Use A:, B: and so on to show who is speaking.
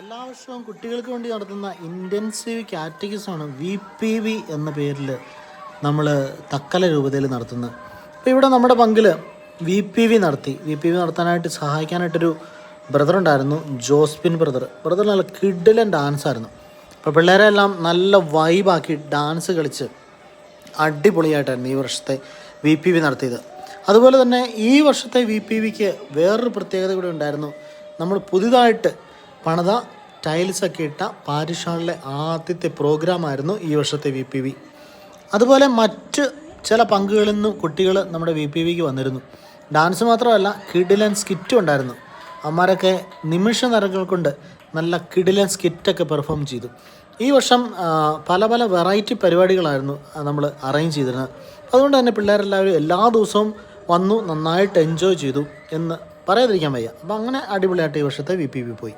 A: എല്ലാ വർഷവും കുട്ടികൾക്ക് വേണ്ടി നടത്തുന്ന ഇൻറ്റൻസീവ് കാറ്റഗിസമാണ് VPV എന്ന പേരിൽ നമ്മൾ തക്കല രൂപതയിൽ നടത്തുന്നത്. അപ്പോൾ ഇവിടെ നമ്മുടെ പങ്കിൽ VPV നടത്താനായിട്ട് സഹായിക്കാനായിട്ടൊരു ബ്രദറുണ്ടായിരുന്നു, ജോസ്പിൻ ബ്രദർ നല്ല കിഡിലൻ ഡാൻസായിരുന്നു. അപ്പോൾ പിള്ളേരെ എല്ലാം നല്ല വൈബാക്കി ഡാൻസ് കളിച്ച് അടിപൊളിയായിട്ടായിരുന്നു ഈ വർഷത്തെ VPV നടത്തിയത്. അതുപോലെ തന്നെ ഈ വർഷത്തെ VPVക്ക് വേറൊരു പ്രത്യേകത കൂടി ഉണ്ടായിരുന്നു. നമ്മൾ പുതിയതായിട്ട് പണിത ടൈൽസൊക്കെ ഇട്ട പാരിഷ് ഹാളിലെ ആദ്യത്തെ പ്രോഗ്രാമായിരുന്നു ഈ വർഷത്തെ VPV. അതുപോലെ മറ്റ് ചില പങ്കുകളിൽ നിന്നും കുട്ടികൾ നമ്മുടെ VPVക്ക് വന്നിരുന്നു. ഡാൻസ് മാത്രമല്ല, കിഡിലൻ സ്കിറ്റും ഉണ്ടായിരുന്നു. അമ്മമാരൊക്കെ നിമിഷ നേരങ്ങൾ കൊണ്ട് നല്ല കിഡിലൻ സ്കിറ്റൊക്കെ പെർഫോം ചെയ്തു. ഈ വർഷം പല പല വെറൈറ്റി പരിപാടികളായിരുന്നു നമ്മൾ അറേഞ്ച് ചെയ്തിരുന്നത്. അതുകൊണ്ട് തന്നെ പിള്ളേരെല്ലാവരും എല്ലാ ദിവസവും വന്നു നന്നായിട്ട് എൻജോയ് ചെയ്തു എന്ന് പറയാതിരിക്കാൻ വയ്യ. അപ്പോൾ അങ്ങനെ അടിപൊളിയായിട്ട് ഈ വർഷത്തെ VPV പോയി.